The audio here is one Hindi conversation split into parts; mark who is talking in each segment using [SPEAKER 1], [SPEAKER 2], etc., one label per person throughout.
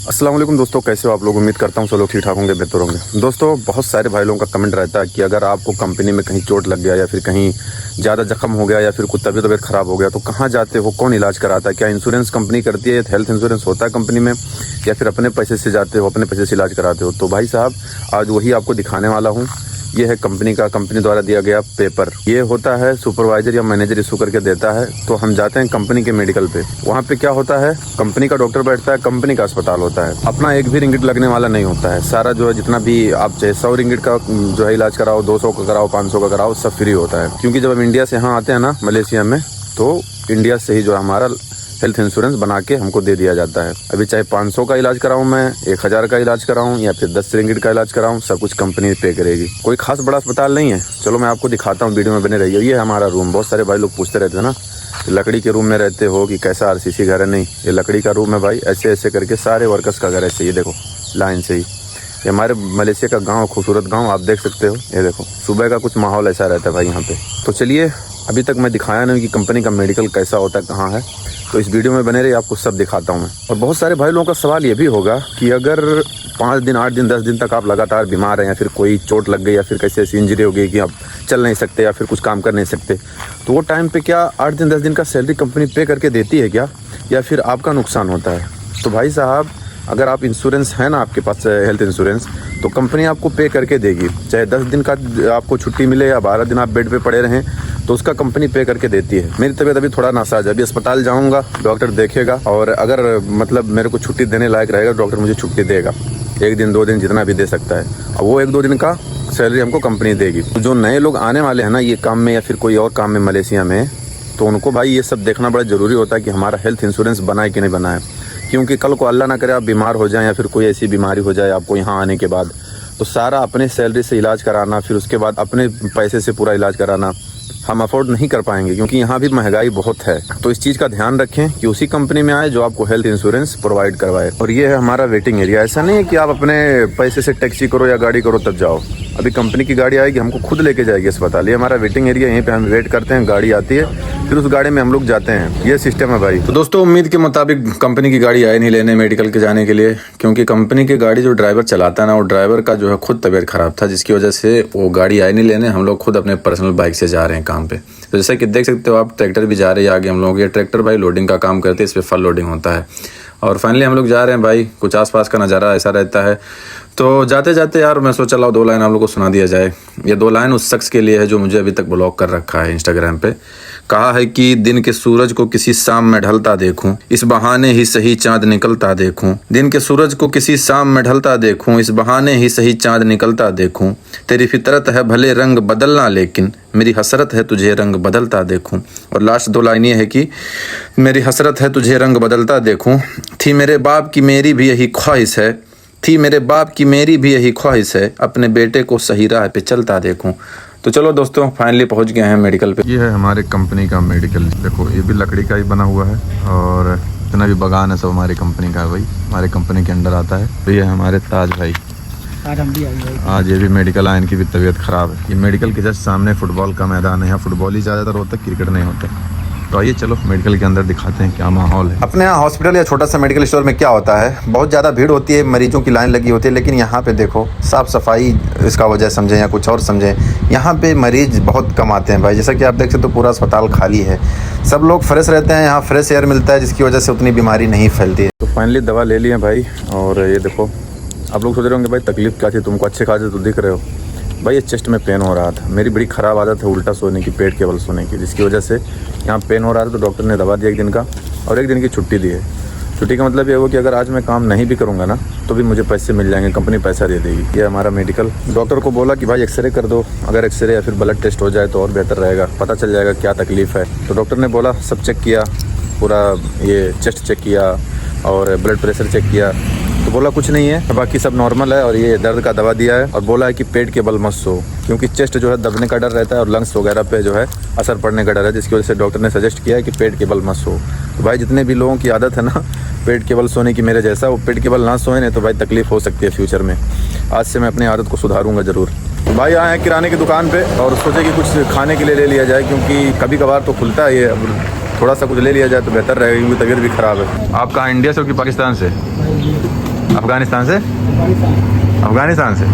[SPEAKER 1] अस्सलाम वालेकुम दोस्तों, कैसे हो आप लोग। उम्मीद करता हूँ सब लोग ठीक ठाक होंगे, बेहतर होंगे। दोस्तों, बहुत सारे भाई लोगों का कमेंट रहता है कि अगर आपको कंपनी में कहीं चोट लग गया या फिर कहीं ज़्यादा जख्म हो गया या फिर कुछ तबीयत ख़राब हो गया तो कहाँ जाते हो, कौन इलाज कराता है, क्या इंश्योरेंस कंपनी करती है, हेल्थ इंश्योरेंस होता है कंपनी में, या फिर अपने पैसे से जाते हो, अपने पैसे से इलाज कराते हो। तो भाई साहब, आज वही आपको दिखाने वाला हूँ। ये है कंपनी द्वारा दिया गया पेपर। ये होता है सुपरवाइजर या मैनेजर इशू करके देता है। तो हम जाते हैं कंपनी के मेडिकल पे। वहाँ पे क्या होता है, कंपनी का डॉक्टर बैठता है, कंपनी का अस्पताल होता है। अपना एक भी रिंगिट लगने वाला नहीं होता है। सारा जो है जितना भी आप चाहे 100 रिंगिट का जो है इलाज कराओ, 200 का कराओ, 500 का कराओ, सब फ्री होता है। क्योंकि जब हम इंडिया से यहाँ आते हैं ना, मलेशिया में, तो इंडिया से ही जो हमारा हेल्थ इंश्योरेंस बना के हमको दे दिया जाता है। अभी चाहे 500 का इलाज कराऊं मैं, 1000 का इलाज कराऊं या फिर 10 रिंगिट का इलाज कराऊं, सब कुछ कंपनी पे करेगी। कोई खास बड़ा अस्पताल नहीं है। चलो मैं आपको दिखाता हूं, वीडियो में बने रहिए। ये है हमारा रूम। बहुत सारे भाई लोग पूछते रहते हैं ना, लकड़ी के रूम में रहते हो कि कैसा आरसीसी घर है। नहीं, ये लकड़ी का रूम है भाई। ऐसे ऐसे करके सारे वर्कर्स का घर ऐसे, ये देखो लाइन से ही। ये हमारे मलेशिया का गाँव, खूबसूरत गाँव आप देख सकते हो। ये देखो सुबह का कुछ माहौल ऐसा रहता है भाई यहाँ पे। तो चलिए, अभी तक मैं दिखाया नहीं कि कंपनी का मेडिकल कैसा होता है, कहाँ है। तो इस वीडियो में बने रहिए, आपको सब दिखाता हूँ मैं। और बहुत सारे भाई लोगों का सवाल ये भी होगा कि अगर 5 दिन, 8 दिन, 10 दिन तक आप लगातार बीमार हैं या फिर कोई चोट लग गई या फिर कैसे ऐसी इंजरी हो गई कि आप चल नहीं सकते या फिर कुछ काम कर नहीं सकते, तो वो टाइम पे क्या 8 दिन 10 दिन का सैलरी कंपनी पे करके देती है क्या, या फिर आपका नुकसान होता है? तो भाई साहब, अगर आप इंश्योरेंस है ना आपके पास, हेल्थ इंश्योरेंस, तो कंपनी आपको पे करके देगी। चाहे 10 दिन का आपको छुट्टी मिले या 12 दिन आप बेड पे पड़े रहें, तो उसका कंपनी पे करके देती है। मेरी तबीयत अभी थोड़ा नासाज है, अभी अस्पताल जाऊंगा, डॉक्टर देखेगा और अगर मतलब मेरे को छुट्टी देने लायक रहेगा, डॉक्टर मुझे छुट्टी देगा। 1 दिन 2 दिन जितना भी दे सकता है। अब वो 1-2 दिन का सैलरी हमको कंपनी देगी। तो जो नए लोग आने वाले हैं ना ये काम में या फिर कोई और काम में मलेशिया में, तो उनको भाई ये सब देखना बड़ा ज़रूरी होता है कि हमारा हेल्थ इंश्योरेंस बना है कि नहीं बना है। क्योंकि कल को अल्लाह ना करे आप बीमार हो जाएं या फिर कोई ऐसी बीमारी हो जाए आपको यहाँ आने के बाद, तो सारा अपने सैलरी से इलाज कराना, फिर उसके बाद अपने पैसे से पूरा इलाज कराना हम अफोर्ड नहीं कर पाएंगे। क्योंकि यहाँ भी महंगाई बहुत है। तो इस चीज़ का ध्यान रखें कि उसी कंपनी में आए जो आपको हेल्थ इंश्योरेंस प्रोवाइड करवाए। और ये है हमारा वेटिंग एरिया। ऐसा नहीं है कि आप अपने पैसे से टैक्सी करो या गाड़ी करो तब जाओ। अभी कंपनी की गाड़ी आएगी, हमको खुद लेके जाएगी अस्पताल। ये हमारा वेटिंग एरिया, यहीं पे हम वेट करते हैं, गाड़ी आती है, फिर उस गाड़ी में हम लोग जाते हैं। ये सिस्टम है भाई। तो दोस्तों, उम्मीद के मुताबिक कंपनी की गाड़ी आई नहीं लेने मेडिकल के जाने के लिए, क्योंकि कंपनी की गाड़ी जो ड्राइवर चलाता है ना, वो ड्राइवर का जो है खुद तबीयत खराब था, जिसकी वजह से वो गाड़ी आई नहीं लेने। हम लोग खुद अपने पर्सनल बाइक से जा रहे हैं काम पे। तो जैसे कि देख सकते हो आप, ट्रैक्टर भी जा रही है आगे हम लोग। ये ट्रैक्टर भाई लोडिंग का काम करते हैं, इस पर फल लोडिंग होता है। और फाइनली हम लोग जा रहे हैं भाई। कुछ आसपास का नज़ारा ऐसा रहता है। तो जाते जाते यार मैं सोचा लाओ 2 लाइन आप लोग को सुना दिया जाए। ये 2 लाइन उस शख्स के लिए है जो मुझे अभी तक ब्लॉक कर रखा है इंस्टाग्राम पे। कहा है कि दिन के सूरज को किसी शाम में ढलता देखूं, इस बहाने ही सही चांद निकलता देखूं। दिन के सूरज को किसी शाम में ढलता देखूं, इस बहाने ही सही चांद निकलता देखूं। तेरी फितरत है भले रंग बदलना, लेकिन मेरी हसरत है तुझे रंग बदलता देखूं। और लास्ट 2 लाइन ये है कि मेरी हसरत है तुझे रंग बदलता देखूं। थी मेरे बाप की मेरी भी यही ख्वाहिश है, थी मेरे बाप की मेरी भी यही ख्वाहिश है, अपने बेटे को सही राह पे चलता देखूं। तो चलो दोस्तों, फाइनली पहुंच गए हैं मेडिकल पे। ये है हमारे कंपनी का मेडिकल। देखो ये भी लकड़ी का ही बना हुआ है और जितना भी बगान है सब हमारी कंपनी का है भाई, हमारे कंपनी के अंडर आता है। तो ये है हमारे ताज भाई।
[SPEAKER 2] आज हम भी आए।
[SPEAKER 1] आज ये भी मेडिकल आए, इनकी भी तबीयत ख़राब है। ये मेडिकल के जस्ट सामने फुटबॉल का मैदान है। यहाँ फुटबॉल ही ज़्यादातर होता है, क्रिकेट नहीं होता। तो आइए चलो मेडिकल के अंदर दिखाते हैं क्या माहौल है। अपने यहाँ हॉस्पिटल या छोटा सा मेडिकल स्टोर में क्या होता है, बहुत ज़्यादा भीड़ होती है, मरीजों की लाइन लगी होती है। लेकिन यहाँ पे देखो साफ़ सफाई इसका वजह समझें या कुछ और समझें, यहाँ पे मरीज बहुत कम आते हैं भाई। जैसा कि आप देख सकते हो पूरा अस्पताल खाली है, सब लोग फ्रेश रहते हैं। यहाँ फ्रेश एयर मिलता है, जिसकी वजह से उतनी बीमारी नहीं फैलती है। तो फाइनली दवा ले लिए भाई। और ये देखो, आप लोग सोच रहे होंगे भाई तकलीफ क्या थी, तुमको अच्छे खासे तो दिख रहे हो भाई। ये चेस्ट में पेन हो रहा था। मेरी बड़ी ख़राब आदत है उल्टा सोने की, पेट के बल सोने की, जिसकी वजह से यहाँ पेन हो रहा था। तो डॉक्टर ने दवा दिया 1 दिन का और 1 दिन की छुट्टी दी है। छुट्टी का मतलब ये हो कि अगर आज मैं काम नहीं भी करूँगा ना, तो भी मुझे पैसे मिल जाएंगे, कंपनी पैसा दे देगी। ये हमारा मेडिकल। डॉक्टर को बोला कि भाई एक्सरे कर दो, अगर एक्सरे या फिर ब्लड टेस्ट हो जाए तो और बेहतर रहेगा, पता चल जाएगा क्या तकलीफ़ है। तो डॉक्टर ने बोला, सब चेक किया, पूरा ये चेस्ट चेक किया और ब्लड प्रेशर चेक किया, तो बोला कुछ नहीं है, बाकी सब नॉर्मल है। और ये दर्द का दवा दिया है और बोला है कि पेट के बल मत सो, क्योंकि चेस्ट जो है दबने का डर रहता है और लंग्स वगैरह पे जो है असर पड़ने का डर है, जिसकी वजह से डॉक्टर ने सजेस्ट किया है कि पेट के बल मत सो। तो भाई जितने भी लोगों की आदत है ना पेट के बल सोने की, मेरे जैसा, वो पेट के बल ना सोए नहीं तो भाई तकलीफ़ हो सकती है फ्यूचर में। आज से मैं अपनी आदत को सुधारूंगा ज़रूर। तो भाई आए हैं किराने की दुकान पे और सोचे कि कुछ खाने के लिए ले लिया जाए, क्योंकि कभी कभार तो खुलता है ये, अब थोड़ा सा कुछ ले लिया जाए तो बेहतर रहेगा, क्योंकि तबीयत भी ख़राब है। आप कहाँ, इंडिया से हो कि पाकिस्तान से? अफगानिस्तान से? अफगानिस्तान से।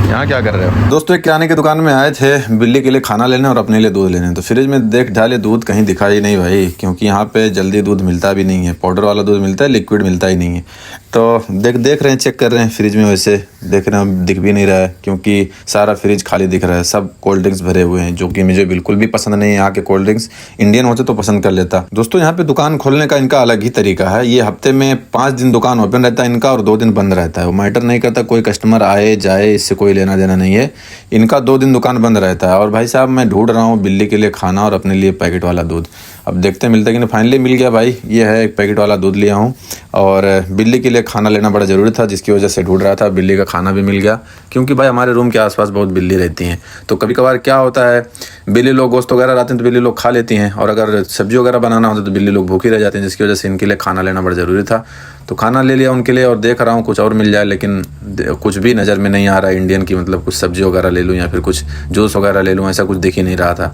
[SPEAKER 1] यहाँ क्या कर रहे हो? दोस्तों एक किराने की दुकान में आए थे बिल्ली के लिए खाना लेने और अपने लिए दूध लेने। तो फ्रिज में देख ढाले दूध कहीं दिखा ही नहीं भाई, क्योंकि यहाँ पे जल्दी दूध मिलता भी नहीं है। पाउडर वाला दूध मिलता है, लिक्विड मिलता ही नहीं है। तो देख रहे हैं, चेक कर रहे हैं फ्रिज में, वैसे देख रहे हैं दिख भी नहीं रहा है, क्योंकि सारा फ्रिज खाली दिख रहा है। सब कोल्ड ड्रिंक्स भरे हुए हैं, जो कि मुझे बिल्कुल भी पसंद नहीं है। यहाँ के कोल्ड ड्रिंक्स इंडियन होते तो पसंद कर लेता। दोस्तों यहाँ पे दुकान खोलने का इनका अलग ही तरीका है। ये हफ्ते में 5 दिन दुकान ओपन रहता है इनका और 2 दिन बंद रहता है। वो मैटर नहीं करता कोई कस्टमर आए जाए, इससे कोई लेना देना नहीं है। इनका 2 दिन दुकान बंद रहता है। और भाई साहब मैं ढूंढ रहा हूँ बिल्ली के लिए खाना और अपने लिए पैकेट वाला दूध। अब देखते हैं मिलता है कि नहीं। फाइनली मिल गया भाई, ये है एक पैकेट वाला दूध लिया हूँ। और बिल्ली के लिए खाना लेना बड़ा ज़रूरी था, जिसकी वजह से ढूंढ रहा था। बिल्ली का खाना भी मिल गया, क्योंकि भाई हमारे रूम के आसपास बहुत बिल्ली रहती हैं। तो कभी कभार क्या होता है, बिल्ली लोग गोश्त वगैरह लाते हैं तो बिल्ली लोग खा लेती हैं, और अगर सब्जी वगैरह बनाना होता है तो बिल्ली लोग भूखी रह जाती हैं, जिसकी वजह से इनके लिए खाना लेना बड़ा ज़रूरी था। तो खाना ले लिया उनके लिए, और देख रहा हूँ कुछ और मिल जाए, लेकिन कुछ भी नज़र में नहीं आ रहा है इंडियन की। मतलब कुछ सब्जी वगैरह ले लूँ या फिर कुछ जूस वगैरह ले लूँ, ऐसा कुछ दिख ही नहीं रहा था।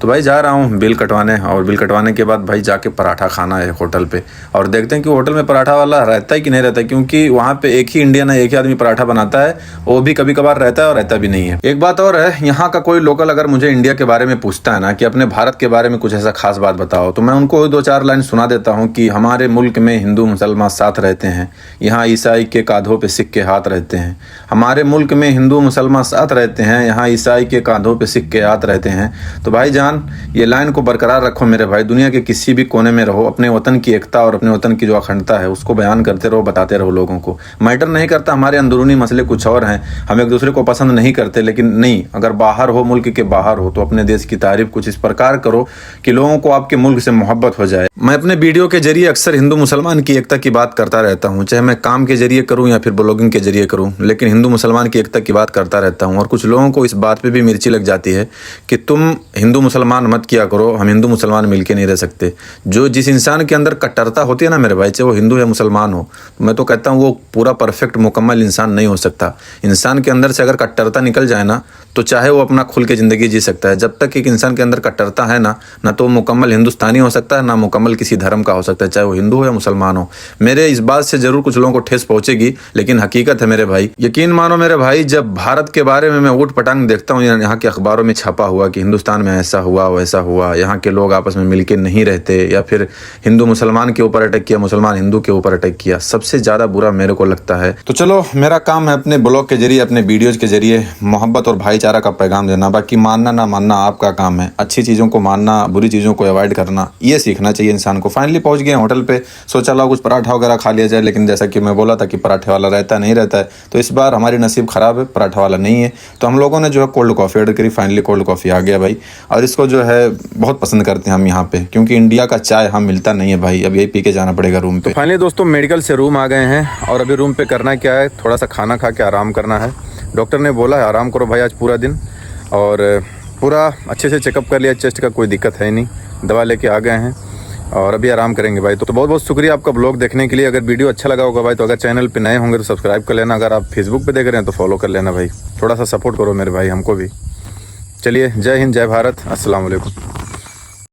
[SPEAKER 1] तो भाई जा रहा हूँ बिल कटवाने, और बिल कटवाने के बाद भाई जाके पराठा खाना है होटल पे। और देखते हैं कि होटल में पराठा वाला रहता है कि नहीं रहता है, क्योंकि वहाँ पे एक ही इंडियन है, एक ही आदमी पराठा बनाता है। वो भी कभी कभार रहता है और रहता भी नहीं है। एक बात और है, यहाँ का कोई लोकल अगर मुझे इंडिया के बारे में पूछता है ना कि अपने भारत के बारे में कुछ ऐसा खास बात बताओ, तो मैं उनको 2-4 लाइन सुना देता हूँ कि हमारे मुल्क में हिंदू मुसलमान साथ रहते हैं, यहाँ ईसाई के कांधों पे सिख के हाथ रहते हैं। हमारे मुल्क में हिंदू मुसलमान साथ रहते हैं, यहाँ ईसाई के कांधों पे सिख के हाथ रहते हैं। तो भाईजान ये लाइन को बरकरार रखो मेरे भाई। दुनिया के किसी भी कोने में रहो, अपने वतन की एकता और अपने वतन की जो अखंडता है उसको बयान करते रहो, बताते रहो लोगों को। मैटर नहीं करता हमारे अंदरूनी मसले कुछ और हैं, हम एक दूसरे को पसंद नहीं करते, लेकिन नहीं, अगर बाहर हो, मुल्क के बाहर हो, तो अपने देश की तारीफ कुछ इस प्रकार करो कि लोगों को आपके मुल्क से मोहब्बत हो जाए। मैं अपने वीडियो के जरिए अक्सर हिंदू मुसलमान की एकता की बात करता रहता हूँ, चाहे मैं काम के जरिए करूँ या फिर ब्लॉगिंग के जरिए करूँ, लेकिन हिंदू मुसलमान की एकता की बात करता रहता हूँ। और कुछ लोगों को इस बात पे भी मिर्ची लग जाती है कि तुम हिंदू मुसलमान मत किया करो, हम हिंदू मुसलमान मिलके नहीं रह सकते। जो जिस इंसान के अंदर कट्टरता होती है ना मेरे भाई, चाहे वो हिंदू या मुसलमान हो, मैं तो कहता हूँ वो पूरा परफेक्ट मुकम्मल इंसान नहीं हो सकता। इंसान के अंदर से अगर कट्टरता निकल जाए ना, तो चाहे वो अपना खुल के ज़िंदगी जी सकता है। जब तक एक इंसान के अंदर कट्टरता है ना तो मुकम्मल हिंदुस्तानी हो सकता है, ना मुकम्मल किसी धर्म का हो सकता है, चाहे वो हिंदू हो या मुसलमान हो। मेरे इस बात से ज़रूर कुछ लोगों को ठेस पहुंचेगी, लेकिन हकीकत है मेरे भाई। यकीन मानो मेरे भाई, जब भारत के बारे में मैं ऊट पटांग देखता हूँ, यहाँ के अखबारों में छपा हुआ कि हिंदुस्तान में ऐसा हुआ वैसा हुआ, यहाँ के लोग आपस में मिलके नहीं रहते, या फिर हिंदू मुसलमान के ऊपर अटैक किया, मुसलमान हिंदू के ऊपर अटैक किया, सबसे ज़्यादा बुरा मेरे को लगता है। तो चलो, मेरा काम है अपने ब्लॉग के जरिए, अपने वीडियोज़ के जरिए मोहब्बत और भाईचारा का पैगाम देना। बाकी मानना ना मानना आपका काम है। अच्छी चीज़ों को मानना, बुरी चीज़ों को अवॉइड करना, ये सीखना चाहिए इंसान को। फाइनली पहुंच गए होटल पे, सोचा ला कुछ पराठा वगैरह खा लिया जाए, लेकिन जैसा कि मैं बोला था कि पराठे वाला रहता नहीं रहता है, तो इस बार हमारी नसीब ख़राब है, पराठा वाला नहीं है। तो हम लोगों ने जो है कोल्ड कॉफ़ी ऑर्डर करी। फाइनली कोल्ड कॉफ़ी आ गया भाई, और इसको जो है बहुत पसंद करते हैं हम यहाँ पे, क्योंकि इंडिया का चाय हम मिलता नहीं है भाई। अब यही पी के जाना पड़ेगा रूम पे। फाइनली दोस्तों मेडिकल से रूम आ गए हैं, और अभी रूम पे करना क्या है, थोड़ा सा खाना खा के आराम करना है। डॉक्टर ने बोला है आराम करो भाई आज पूरा दिन, और पूरा अच्छे से चेकअप कर लिया, चेस्ट का कोई दिक्कत है नहीं, दवा लेके आ गए हैं और अभी आराम करेंगे भाई। तो बहुत बहुत शुक्रिया आपका ब्लॉग देखने के लिए। अगर वीडियो अच्छा लगा होगा भाई, तो अगर चैनल पे नए होंगे तो सब्सक्राइब कर लेना। अगर आप फेसबुक पे देख रहे हैं तो फॉलो कर लेना भाई, थोड़ा सा सपोर्ट करो मेरे भाई, हमको भी। चलिए, जय हिंद, जय भारत, अस्सलाम वालेकुम।